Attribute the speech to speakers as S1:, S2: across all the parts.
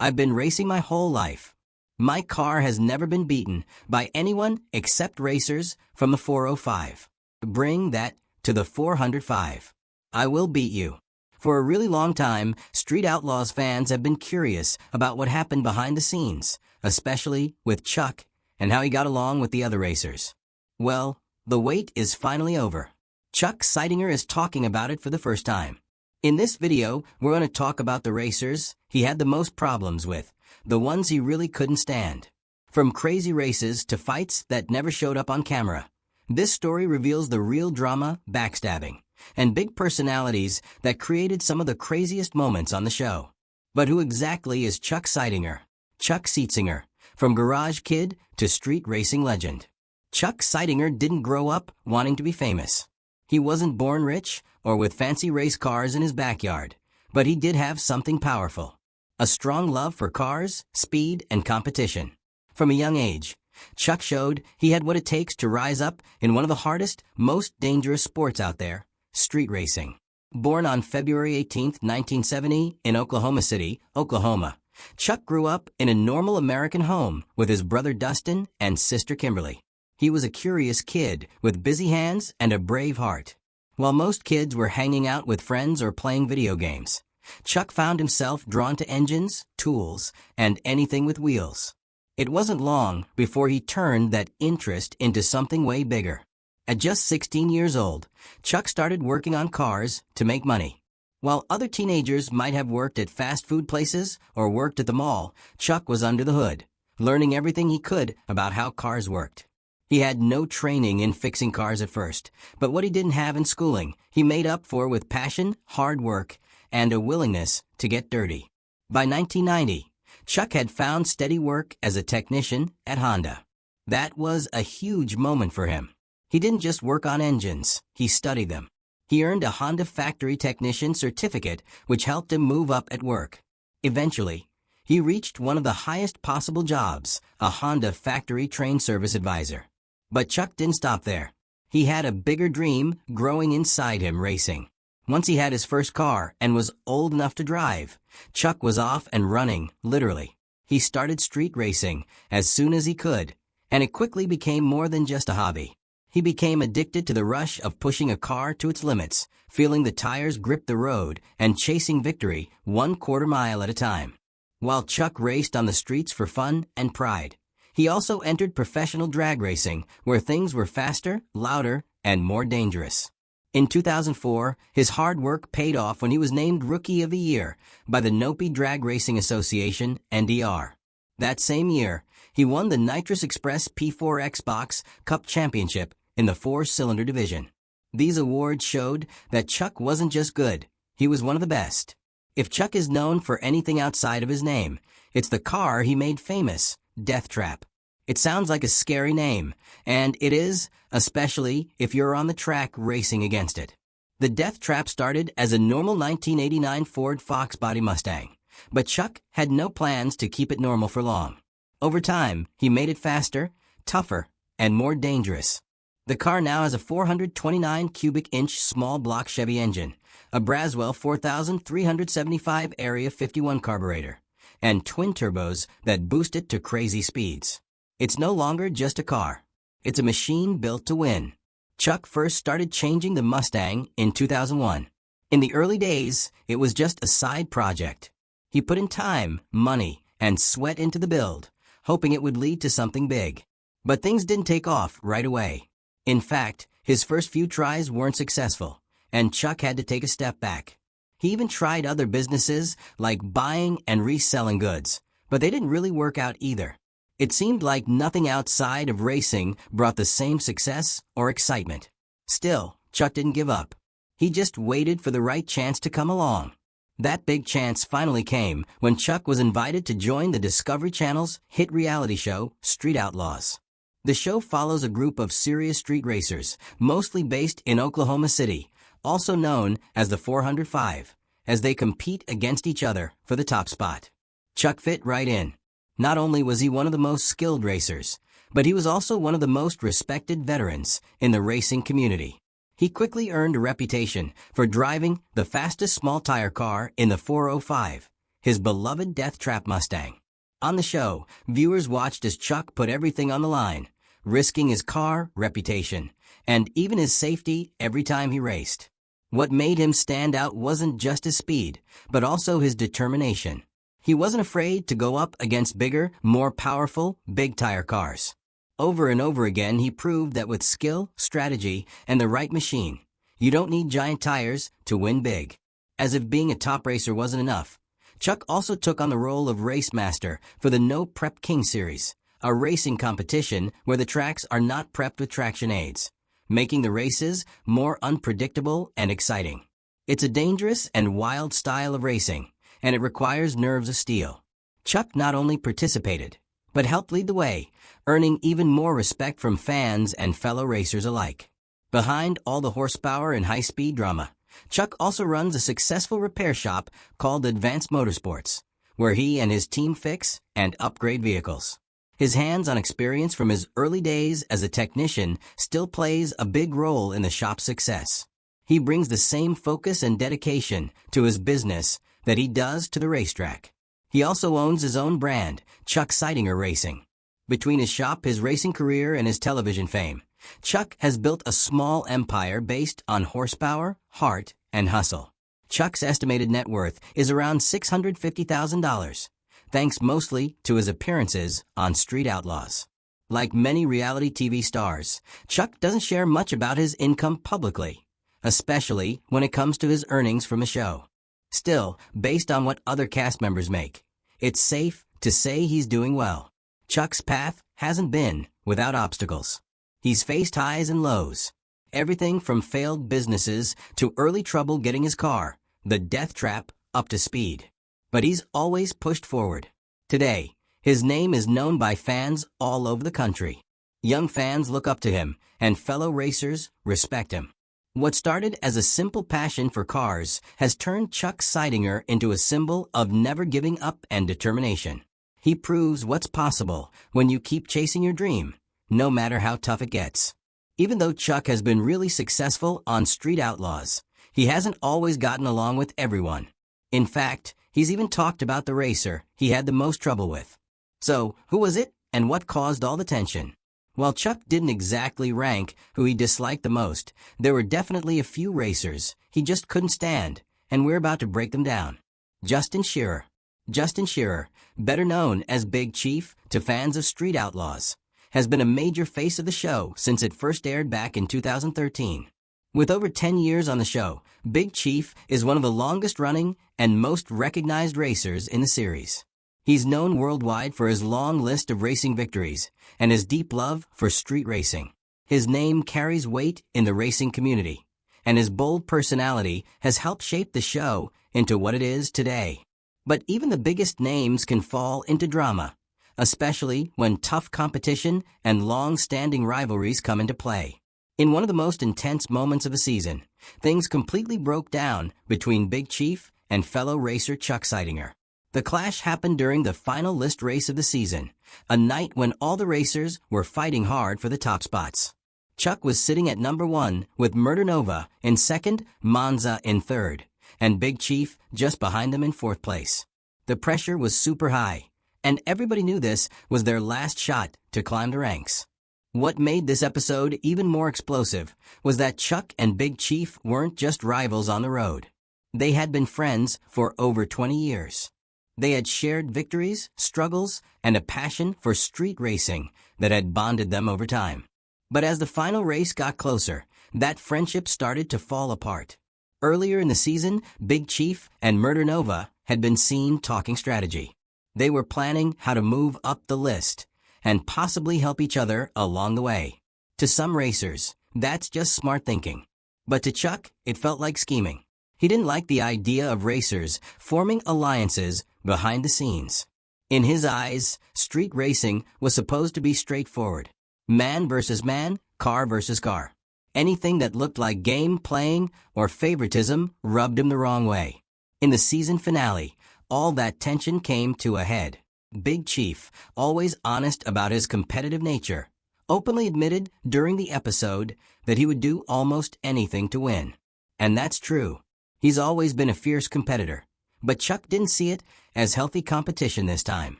S1: I've been racing my whole life. My car has never been beaten by anyone except racers from the 405. Bring that to the 405. I will beat you. For a really long time, Street Outlaws fans have been curious about what happened behind the scenes, especially with Chuck and how he got along with the other racers. Well, the wait is finally over. Chuck Seitsinger is talking about it for the first time. In this video, we're going to talk about the racers he had the most problems with, the ones he really couldn't stand. From crazy races to fights that never showed up on camera, this story reveals the real drama, backstabbing, and big personalities that created some of the craziest moments on the show. But who exactly is Chuck Seitsinger? Chuck Seitsinger, from garage kid to street racing legend. Chuck Seitsinger didn't grow up wanting to be famous. He wasn't born rich or with fancy race cars in his backyard, but he did have something powerful. A strong love for cars, speed, and competition. From a young age, Chuck showed he had what it takes to rise up in one of the hardest, most dangerous sports out there, street racing. Born on February 18, 1970, in Oklahoma City, Oklahoma, Chuck grew up in a normal American home with his brother Dustin and sister Kimberly. He was a curious kid with busy hands and a brave heart. While most kids were hanging out with friends or playing video games, Chuck found himself drawn to engines, tools, and anything with wheels. It wasn't long before he turned that interest into something way bigger. At just 16 years old, Chuck started working on cars to make money. While other teenagers might have worked at fast food places or worked at the mall, Chuck was under the hood, learning everything he could about how cars worked. He had no training in fixing cars at first, but what he didn't have in schooling, he made up for with passion, hard work, and a willingness to get dirty. By 1990, Chuck had found steady work as a technician at Honda. That was a huge moment for him. He didn't just work on engines, he studied them. He earned a Honda factory technician certificate, which helped him move up at work. Eventually, he reached one of the highest possible jobs, a Honda factory train service advisor. But Chuck didn't stop there. He had a bigger dream growing inside him racing. Once he had his first car and was old enough to drive, Chuck was off and running, literally. He started street racing as soon as he could, and it quickly became more than just a hobby. He became addicted to the rush of pushing a car to its limits, feeling the tires grip the road and chasing victory 1/4 mile at a time. While Chuck raced on the streets for fun and pride, he also entered professional drag racing, where things were faster, louder, and more dangerous. In 2004, his hard work paid off when he was named Rookie of the Year by the Nopi Drag Racing Association, NDR. That same year, he won the Nitrous Express P4 Xbox Cup Championship in the 4-cylinder division. These awards showed that Chuck wasn't just good, he was one of the best. If Chuck is known for anything outside of his name, it's the car he made famous, Death Trap. It sounds like a scary name, and it is, especially if you're on the track racing against it. The Death Trap started as a normal 1989 Ford Fox body Mustang, but Chuck had no plans to keep it normal for long. Over time, he made it faster, tougher, and more dangerous. The car now has a 429 cubic inch small block Chevy engine, a Braswell 4375 Area 51 carburetor, and twin turbos that boost it to crazy speeds. It's no longer just a car. It's a machine built to win. Chuck first started changing the Mustang in 2001. In the early days, it was just a side project. He put in time, money, and sweat into the build, hoping it would lead to something big. But things didn't take off right away. In fact, his first few tries weren't successful, and Chuck had to take a step back. He even tried other businesses like buying and reselling goods, but they didn't really work out either. It seemed like nothing outside of racing brought the same success or excitement. Still, Chuck didn't give up. He just waited for the right chance to come along. That big chance finally came when Chuck was invited to join the Discovery Channel's hit reality show, Street Outlaws. The show follows a group of serious street racers, mostly based in Oklahoma City, also known as the 405, as they compete against each other for the top spot. Chuck fit right in. Not only was he one of the most skilled racers, but he was also one of the most respected veterans in the racing community. He quickly earned a reputation for driving the fastest small-tire car in the 405, his beloved Death Trap Mustang. On the show, viewers watched as Chuck put everything on the line, risking his car, reputation, and even his safety every time he raced. What made him stand out wasn't just his speed, but also his determination. He wasn't afraid to go up against bigger, more powerful, big-tire cars. Over and over again, he proved that with skill, strategy, and the right machine, you don't need giant tires to win big. As if being a top racer wasn't enough, Chuck also took on the role of race master for the No Prep King series, a racing competition where the tracks are not prepped with traction aids, making the races more unpredictable and exciting. It's a dangerous and wild style of racing, and it requires nerves of steel. Chuck not only participated, but helped lead the way, earning even more respect from fans and fellow racers alike. Behind all the horsepower and high-speed drama, Chuck also runs a successful repair shop called Advanced Motorsports, where he and his team fix and upgrade vehicles. His hands-on experience from his early days as a technician still plays a big role in the shop's success. He brings the same focus and dedication to his business that he does to the racetrack. He also owns his own brand, Chuck Seitsinger Racing. Between his shop, his racing career, and his television fame, Chuck has built a small empire based on horsepower, heart, and hustle. Chuck's estimated net worth is around $650,000, thanks mostly to his appearances on Street Outlaws. Like many reality TV stars, Chuck doesn't share much about his income publicly, especially when it comes to his earnings from the show. Still, based on what other cast members make, it's safe to say he's doing well. Chuck's path hasn't been without obstacles. He's faced highs and lows, everything from failed businesses to early trouble getting his car, the Death Trap, up to speed. But he's always pushed forward. Today, his name is known by fans all over the country. Young fans look up to him, and fellow racers respect him. What started as a simple passion for cars has turned Chuck Seitsinger into a symbol of never giving up and determination. He proves what's possible when you keep chasing your dream, no matter how tough it gets. Even though Chuck has been really successful on Street Outlaws, he hasn't always gotten along with everyone. In fact, he's even talked about the racer he had the most trouble with. So, who was it, and what caused all the tension? While Chuck didn't exactly rank who he disliked the most, there were definitely a few racers he just couldn't stand, and we're about to break them down. Justin Shearer. Justin Shearer, better known as Big Chief to fans of Street Outlaws, has been a major face of the show since it first aired back in 2013. With over 10 years on the show, Big Chief is one of the longest-running and most recognized racers in the series. He's known worldwide for his long list of racing victories and his deep love for street racing. His name carries weight in the racing community, and his bold personality has helped shape the show into what it is today. But even the biggest names can fall into drama, especially when tough competition and long-standing rivalries come into play. In one of the most intense moments of the season, things completely broke down between Big Chief and fellow racer Chuck Seitsinger. The clash happened during the final list race of the season, a night when all the racers were fighting hard for the top spots. Chuck was sitting at number 1 with Murder Nova in second, Monza in third, and Big Chief just behind them in fourth place. The pressure was super high, and everybody knew this was their last shot to climb the ranks. What made this episode even more explosive was that Chuck and Big Chief weren't just rivals on the road. They had been friends for over 20 years. They had shared victories, struggles, and a passion for street racing that had bonded them over time. But as the final race got closer, that friendship started to fall apart. Earlier in the season, Big Chief and Murder Nova had been seen talking strategy. They were planning how to move up the list and possibly help each other along the way. To some racers, that's just smart thinking. But to Chuck, it felt like scheming. He didn't like the idea of racers forming alliances behind the scenes. In his eyes, street racing was supposed to be straightforward. Man versus man, car versus car. Anything that looked like game playing or favoritism rubbed him the wrong way. In the season finale, all that tension came to a head. Big Chief, always honest about his competitive nature, openly admitted during the episode that he would do almost anything to win. And that's true. He's always been a fierce competitor. But Chuck didn't see it as healthy competition this time.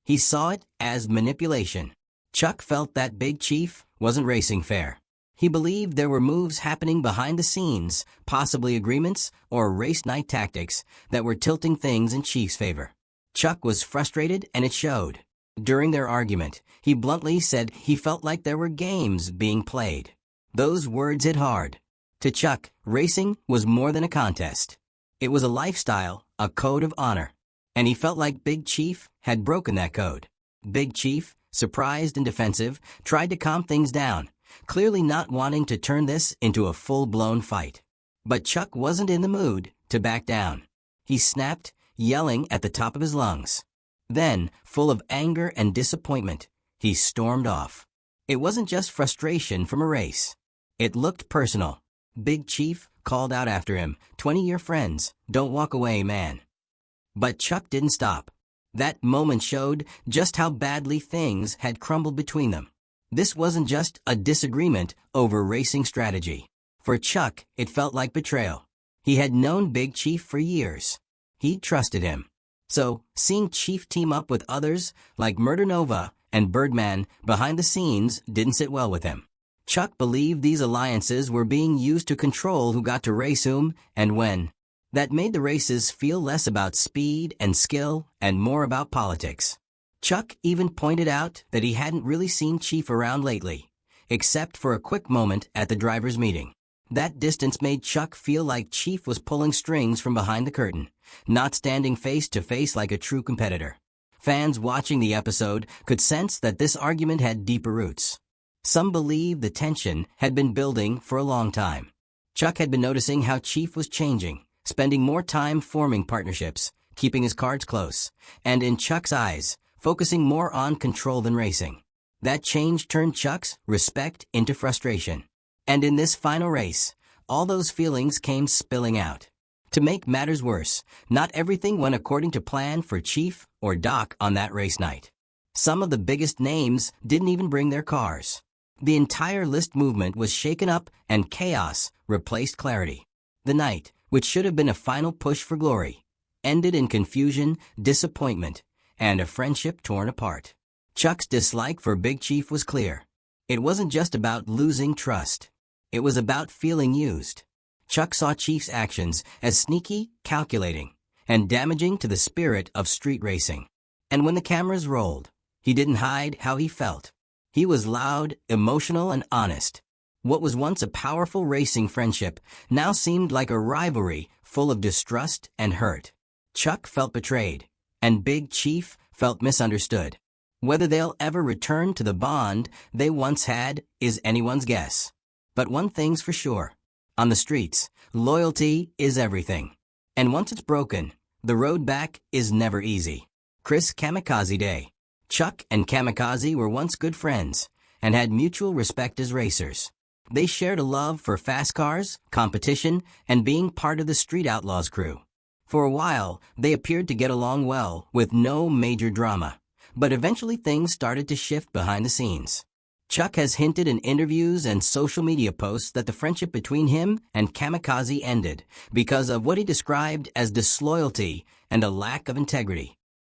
S1: He saw it as manipulation. Chuck felt that Big Chief wasn't racing fair. He believed there were moves happening behind the scenes, possibly agreements or race night tactics that were tilting things in Chief's favor. Chuck was frustrated, and it showed. During their argument, he bluntly said he felt like there were games being played. Those words hit hard. To Chuck, racing was more than a contest. It was a lifestyle, a code of honor. And he felt like Big Chief had broken that code. Big Chief, surprised and defensive, tried to calm things down, clearly not wanting to turn this into a full-blown fight. But Chuck wasn't in the mood to back down. He snapped, yelling at the top of his lungs. Then, full of anger and disappointment, he stormed off. It wasn't just frustration from a race. It looked personal. Big Chief called out after him, "20-year friends, don't walk away, man." But Chuck didn't stop. That moment showed just how badly things had crumbled between them. This wasn't just a disagreement over racing strategy. For Chuck, it felt like betrayal. He had known Big Chief for years. He trusted him. So, seeing Chief team up with others like Murder Nova and Birdman behind the scenes didn't sit well with him. Chuck believed these alliances were being used to control who got to race whom and when. That made the races feel less about speed and skill and more about politics. Chuck even pointed out that he hadn't really seen Chief around lately, except for a quick moment at the drivers' meeting. That distance made Chuck feel like Chief was pulling strings from behind the curtain, not standing face to face like a true competitor. Fans watching the episode could sense that this argument had deeper roots. Some believed the tension had been building for a long time. Chuck had been noticing how Chief was changing, spending more time forming partnerships, keeping his cards close, and in Chuck's eyes, focusing more on control than racing. That change turned Chuck's respect into frustration. And in this final race, all those feelings came spilling out. To make matters worse, not everything went according to plan for Chief or Doc on that race night. Some of the biggest names didn't even bring their cars. The entire list movement was shaken up and chaos replaced clarity. The night, which should have been a final push for glory, ended in confusion, disappointment, and a friendship torn apart. Chuck's dislike for Big Chief was clear. It wasn't just about losing trust. It was about feeling used. Chuck saw Chief's actions as sneaky, calculating, and damaging to the spirit of street racing. And when the cameras rolled, he didn't hide how he felt. He was loud, emotional, and honest. What was once a powerful racing friendship now seemed like a rivalry full of distrust and hurt. Chuck felt betrayed, and Big Chief felt misunderstood. Whether they'll ever return to the bond they once had is anyone's guess. But one thing's for sure. On the streets, loyalty is everything. And once it's broken, the road back is never easy. Chris Kamikaze Day. Chuck and Kamikaze were once good friends and had mutual respect as racers. They shared a love for fast cars, competition, and being part of the Street Outlaws crew. For a while, they appeared to get along well with no major drama, but eventually things started to shift behind the scenes. Chuck has hinted in interviews and social media posts that the friendship between him and Kamikaze ended because of what he described as disloyalty and a lack of integrity.